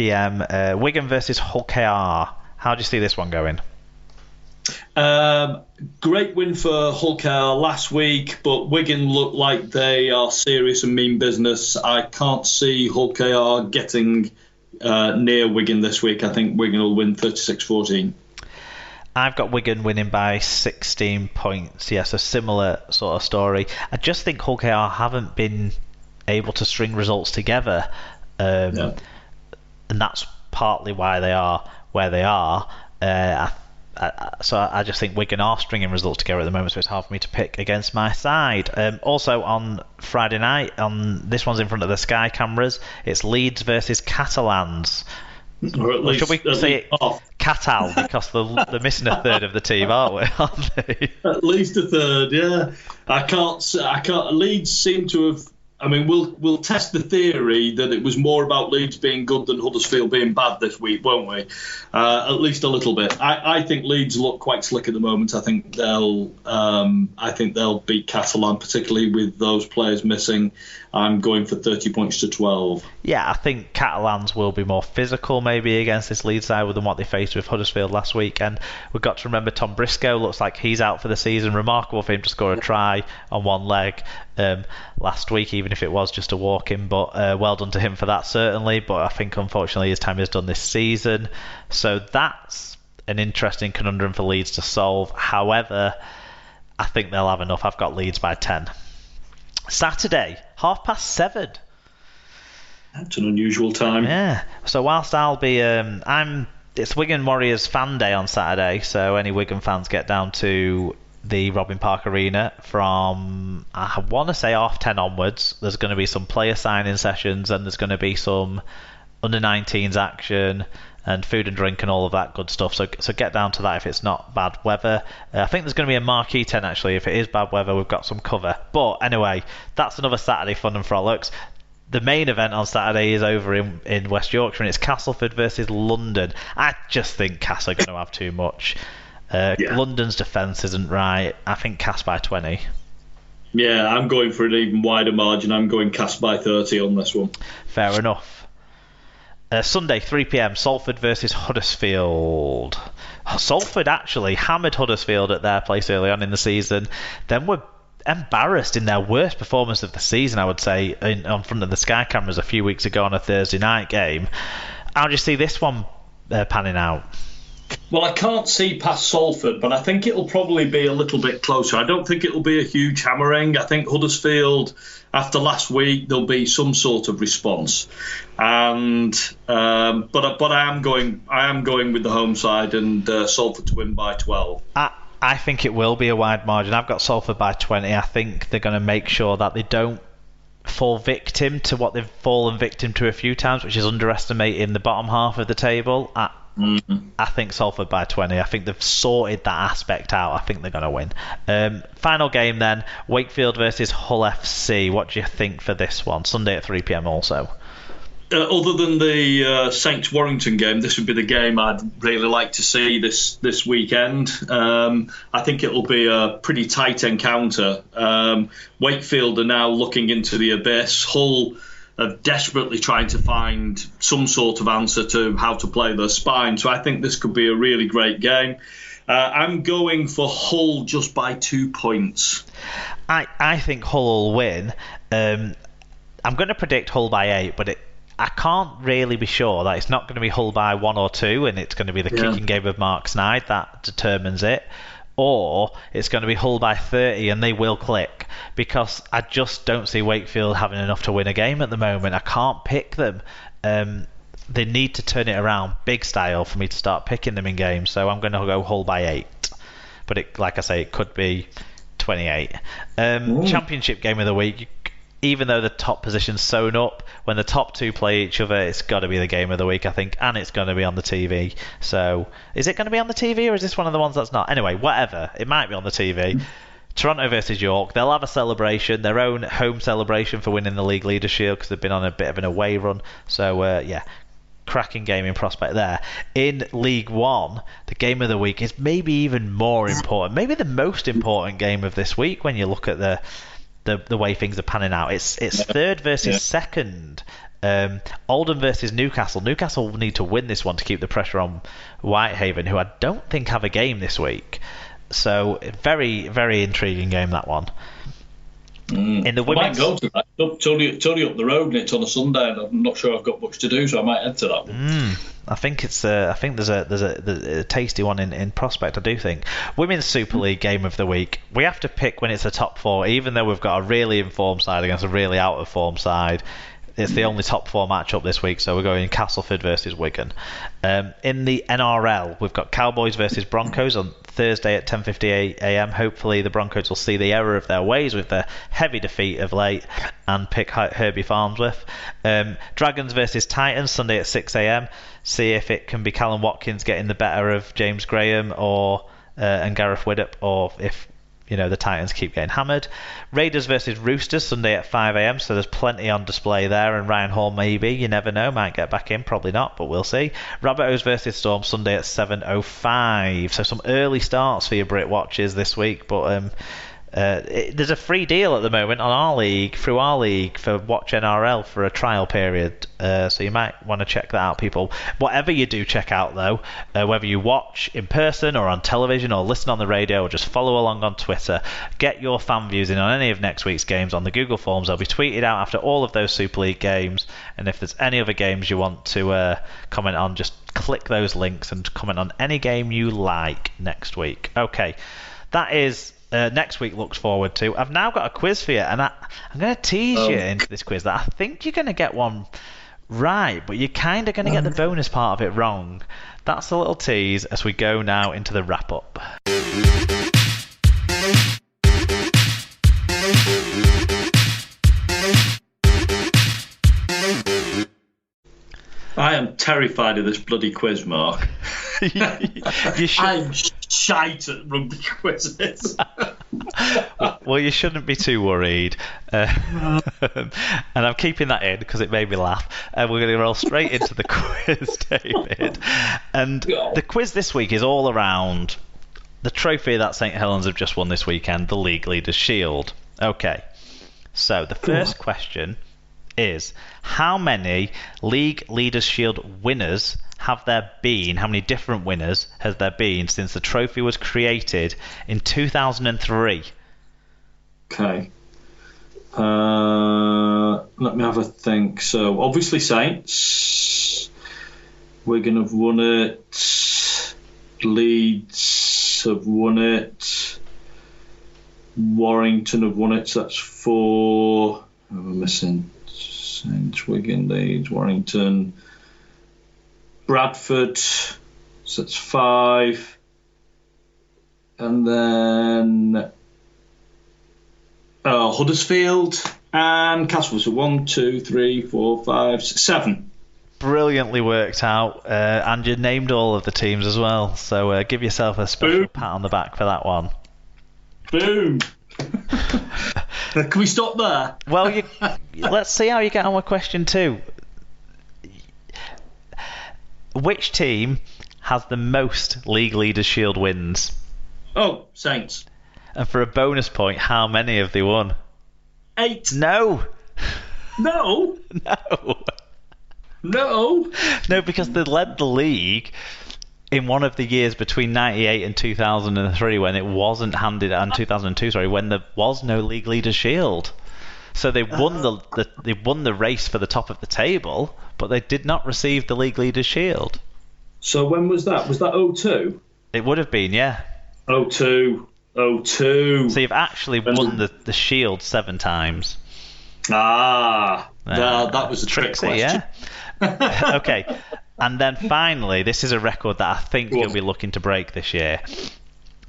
p.m. Wigan versus Hull KR. How do you see this one going? Great win for Hull KR last week, but Wigan look like they are serious and mean business. I can't see Hull KR getting near Wigan this week. I think Wigan will win 36-14. I've got Wigan winning by 16 points. Yes, a similar sort of story. I just think Hull KR haven't been able to string results together, and that's partly why they are where they are. So I just think Wigan are stringing results together at the moment, so it's hard for me to pick against my side. Also on Friday night, this one's in front of the Sky cameras, it's Leeds versus Catalans. Or should we say it Catal, because they're missing a third of the team, aren't they? At least a third, yeah. I can't. Leeds seem to have. I mean, we'll test the theory that it was more about Leeds being good than Huddersfield being bad this week, won't we? At least a little bit. I think Leeds look quite slick at the moment. I think they'll beat Catalan, particularly with those players missing. I'm going for 30 points to 12. Yeah, I think Catalans will be more physical maybe against this Leeds side than what they faced with Huddersfield last week. And we've got to remember Tom Briscoe looks like he's out for the season. Remarkable for him to score a try on one leg last week, even if it was just a walk-in. But well done to him for that, certainly. But I think, unfortunately, his time is done this season. So that's an interesting conundrum for Leeds to solve. However, I think they'll have enough. I've got Leeds by 10. Saturday, 7:30. That's an unusual time. Yeah. So whilst I'll be, it's Wigan Warriors fan day on Saturday. So any Wigan fans get down to the Robin Park Arena from, I want to say, 10:30 onwards. There's going to be some player signing sessions, and there's going to be some under-19s action and food and drink and all of that good stuff. So get down to that if it's not bad weather. I think there's going to be a marquee tent, actually. If it is bad weather, we've got some cover. But anyway, that's another Saturday fun and frolics. The main event on Saturday is over in West Yorkshire, and it's Castleford versus London. I just think Cass are going to have too much. London's defence isn't right. I think Cass by 20. Yeah, I'm going for an even wider margin. I'm going Cass by 30 on this one. Fair enough. Sunday, 3 p.m, Salford versus Huddersfield. Salford actually hammered Huddersfield at their place early on in the season. Then were embarrassed in their worst performance of the season, I would say, on front of the Sky cameras a few weeks ago on a Thursday night game. How do you see this one panning out? Well, I can't see past Salford, but I think it'll probably be a little bit closer. I don't think it'll be a huge hammering. I think Huddersfield, after last week, there'll be some sort of response. And but I am going with the home side and Salford to win by 12. I think it will be a wide margin. I've got Salford by 20. I think they're going to make sure that they don't fall victim to what they've fallen victim to a few times, which is underestimating the bottom half of the table. I think Salford by 20. I think they've sorted that aspect out. I think they're going to win. Final game then, Wakefield versus Hull FC. What do you think for this one? Sunday at 3 p.m. also. Other than the Saints Warrington game, this would be the game I'd really like to see this weekend. I think it'll be a pretty tight encounter. Wakefield are now looking into the abyss. Hull are desperately trying to find some sort of answer to how to play their spine. So I think this could be a really great game. I'm going for Hull just by 2 points. I think Hull will win. I'm going to predict Hull by 8, but I can't really be sure that it's not going to be Hull by 1 or 2, and it's going to be the kicking game of Mark Snyde that determines it. Or it's going to be Hull by 30 and they will click, because I just don't see Wakefield having enough to win a game at the moment. I can't pick them. They need to turn it around big style for me to start picking them in games, so I'm going to go Hull by 8. But like I say, it could be 28. Championship game of the week. Even though the top position's sewn up, when the top two play each other, it's got to be the game of the week, I think, and it's going to be on the TV. So, is it going to be on the TV, or is this one of the ones that's not? Anyway, whatever. It might be on the TV. Toronto versus York. They'll have a celebration, their own home celebration for winning the league leadership, because they've been on a bit of an away run. So, cracking game in prospect there. In League One, the game of the week is maybe even more important. Maybe the most important game of this week when you look at the the way things are panning out. It's third versus second. Oldham versus Newcastle. Newcastle will need to win this one to keep the pressure on Whitehaven, who I don't think have a game this week. So very, very intriguing game, that one. In the women's... I might go to that. It's only up the road, and it's on a Sunday, and I'm not sure I've got much to do, so I might head to that one. I think there's a tasty one in prospect. I do think. Women's Super League game of the week. We have to pick when it's a top four, even though we've got a really informed side against a really out of form side. It's the only top four matchup this week, so we're going Castleford versus Wigan. In the NRL, we've got Cowboys versus Broncos on Thursday at 10:50 a.m. Hopefully the Broncos will see the error of their ways with their heavy defeat of late and pick Herbie Farnsworth. Dragons versus Titans Sunday at 6 a.m. See if it can be Callum Watkins getting the better of James Graham and Gareth Widdop, or if the Titans keep getting hammered. Raiders versus Roosters Sunday at 5 a.m. So there's plenty on display there, and Ryan Hall maybe, you never know, might get back in, probably not, but we'll see. Rabbitohs versus Storm Sunday at 7:05. So some early starts for your Brit watches this week, but there's a free deal at the moment on through our league for Watch NRL for a trial period, so you might want to check that out, people. Whatever you do check out though, whether you watch in person or on television or listen on the radio or just follow along on Twitter, get your fan views in on any of next week's games on the Google Forms. They'll be tweeted out after all of those Super League games, and if there's any other games you want to comment on, just click those links and comment on any game you like next week. Okay, that is next week looks forward to. I've now got a quiz for you, and I'm going to tease you into this quiz that I think you're going to get one right, but you're kind of going to get the bonus part of it wrong. That's a little tease as we go now into the wrap-up. I am terrified of this bloody quiz, Mark. You should... I'm shite at rugby quizzes. Well, you shouldn't be too worried. And I'm keeping that in because it made me laugh. And we're going to roll straight into the quiz, David. And the quiz this week is all around the trophy that St Helens have just won this weekend, the League Leaders' Shield. Okay, so the first question is, how many League Leaders' Shield winners have there been? How many different winners has there been since the trophy was created in 2003? Okay. Let me have a think. So, obviously Saints. Wigan have won it. Leeds have won it. Warrington have won it. So that's 4. Who am I missing? Saints, Wigan, Leeds, Warrington, Bradford, so that's 5, and then Huddersfield and Castle. So 1, 2, 3, 4, 5, 6, 7. Brilliantly worked out, and you named all of the teams as well. So give yourself a special pat on the back for that one. Boom. Can we stop there? Well, let's see how you get on with question 2. Which team has the most League Leaders' Shield wins? Oh, Saints. And for a bonus point, how many have they won? 8. No. No? No. No? No, because they led the league in one of the years between 98 and 2003 when it wasn't handed out, and 2002, sorry, when there was no League Leaders' Shield. So they won they won the race for the top of the table, but they did not receive the League Leaders' Shield. So when was that? Was that 02? It would have been, yeah. 02. So you've actually won the Shield 7 times. That was a trick question. Yeah. Okay. And then finally, this is a record that I think you'll be looking to break this year.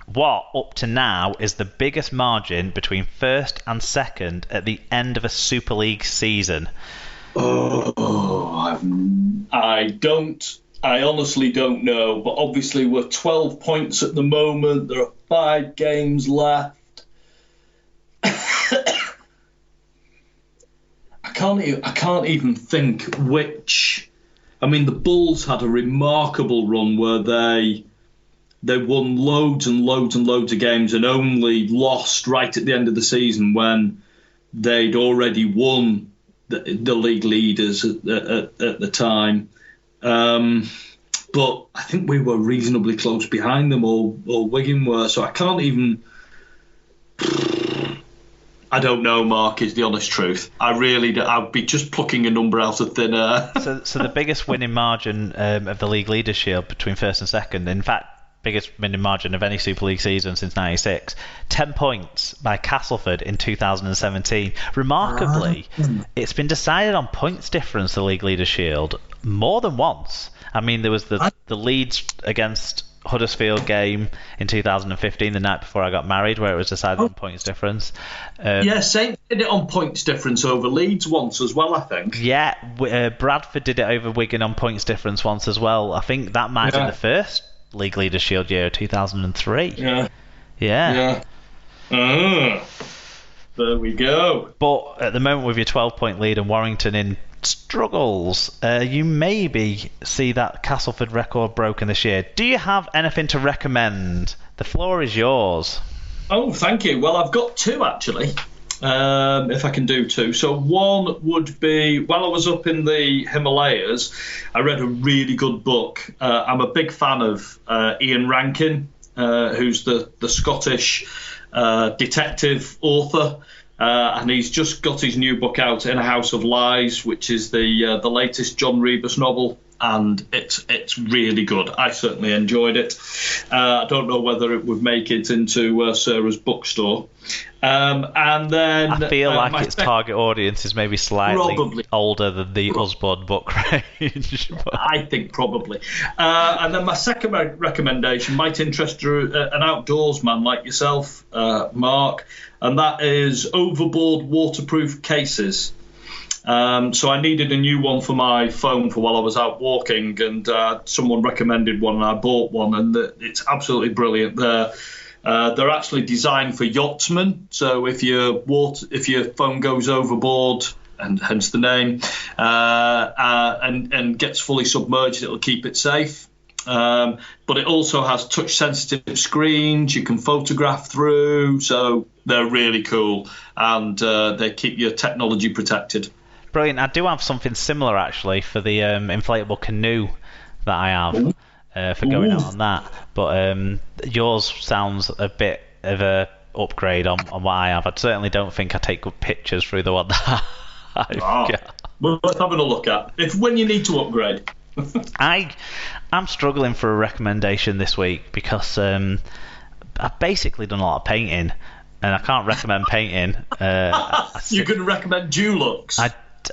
What, up to now, is the biggest margin between first and second at the end of a Super League season? I honestly don't know. But obviously, we're 12 points at the moment. There are 5 games left. I can't even think which. I mean, the Bulls had a remarkable run where they won loads and loads and loads of games and only lost right at the end of the season when they'd already won the league leaders at the time. But I think we were reasonably close behind them, or Wigan were. So I can't even. I don't know, Mark, is the honest truth. I'd be just plucking a number out of thin air. So the biggest winning margin of the League Leaders Shield between first and second, in fact, biggest winning margin of any Super League season since '96, 10 points by Castleford in 2017. Remarkably, it's been decided on points difference, the League Leaders Shield, more than once. I mean, there was the Leeds against Huddersfield game in 2015, the night before I got married, where it was decided on points difference. Saints did it on points difference over Leeds once as well, I think. Yeah, Bradford did it over Wigan on points difference once as well. I think that might have been the first League Leaders Shield year, 2003. Yeah. There we go. But at the moment, with your 12-point lead and Warrington in struggles, you maybe see that Castleford record broken this year. Do you have anything to recommend? The floor is yours. Oh, thank you. Well, I've got two, actually, if I can do two. So one would be, while I was up in the Himalayas, I read a really good book. I'm a big fan of Ian Rankin, who's the Scottish detective author. And he's just got his new book out, In a House of Lies, which is the latest John Rebus novel, and it's really good. I certainly enjoyed it. I don't know whether it would make it into Sarah's bookstore. And then I feel like its target audience is maybe slightly probably older than the Osborne book range. I think probably. And then my second recommendation might interest an outdoorsman like yourself, Mark, and that is Overboard waterproof cases. So I needed a new one for my phone for while I was out walking, and someone recommended one, and I bought one, and it's absolutely brilliant. They're actually designed for yachtsmen, so if your phone goes overboard, and hence the name, and gets fully submerged, it'll keep it safe. But it also has touch-sensitive screens you can photograph through, so they're really cool, and they keep your technology protected. Brilliant. I do have something similar, actually, for the inflatable canoe that I have for going out on that. But yours sounds a bit of a upgrade on what I have. I certainly don't think I take good pictures through the one that I've got. Well, worth having a look at when you need to upgrade. I'm struggling for a recommendation this week because I've basically done a lot of painting, and I can't recommend painting. You can recommend Dulux.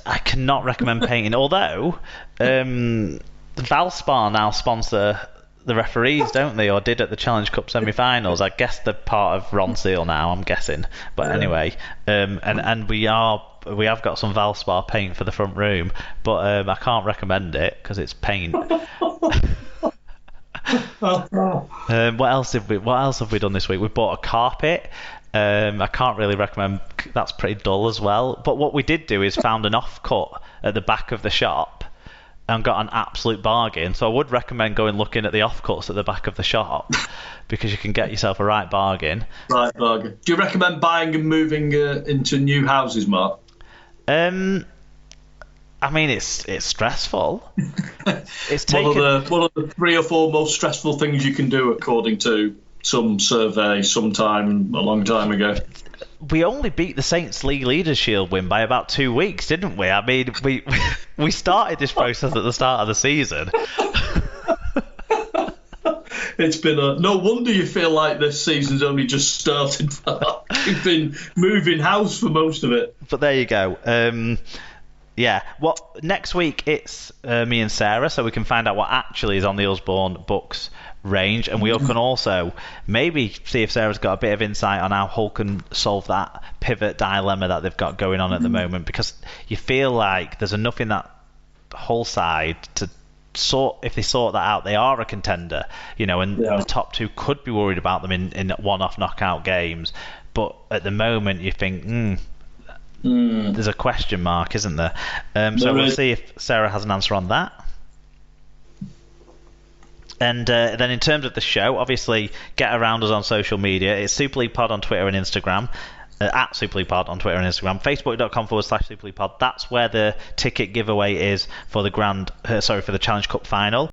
I cannot recommend painting, although Valspar now sponsor the referees, don't they? Or did at the Challenge Cup semi-finals. I guess they're part of Ron Seal now, I'm guessing. But anyway, and we have got some Valspar paint for the front room, but I can't recommend it because it's paint. What else have we done this week? We bought a carpet. I can't really recommend. That's pretty dull as well. But what we did do is found an offcut at the back of the shop and got an absolute bargain. So I would recommend going looking at the offcuts at the back of the shop because you can get yourself a right bargain. Right bargain. Do you recommend buying and moving into new houses, Mark? I mean, it's stressful. It's taken... What are the 3 or 4 most stressful things you can do according to some survey sometime a long time ago? We only beat the Saints League Leaders Shield win by about 2 weeks, didn't we? I mean, we started this process at the start of the season. It's been no wonder you feel like this season's only just started. You've been moving house for most of it. But there you go. Yeah. Next week it's me and Sarah, so we can find out what actually is on the Osborne books range, and we can also maybe see if Sarah's got a bit of insight on how Hull can solve that pivot dilemma that they've got going on at the moment, because you feel like there's enough in that Hull side to if they sort that out, they are a contender, and the top 2 could be worried about them in one-off knockout games, but at the moment you think there's a question mark, isn't there? So we'll see if Sarah has an answer on that. And then in terms of the show, obviously get around us on social media. It's Super League Pod on Twitter and Instagram. at Super League Pod on Twitter and Instagram, facebook.com/Super League Pod. That's where the ticket giveaway is for the for the Challenge Cup final.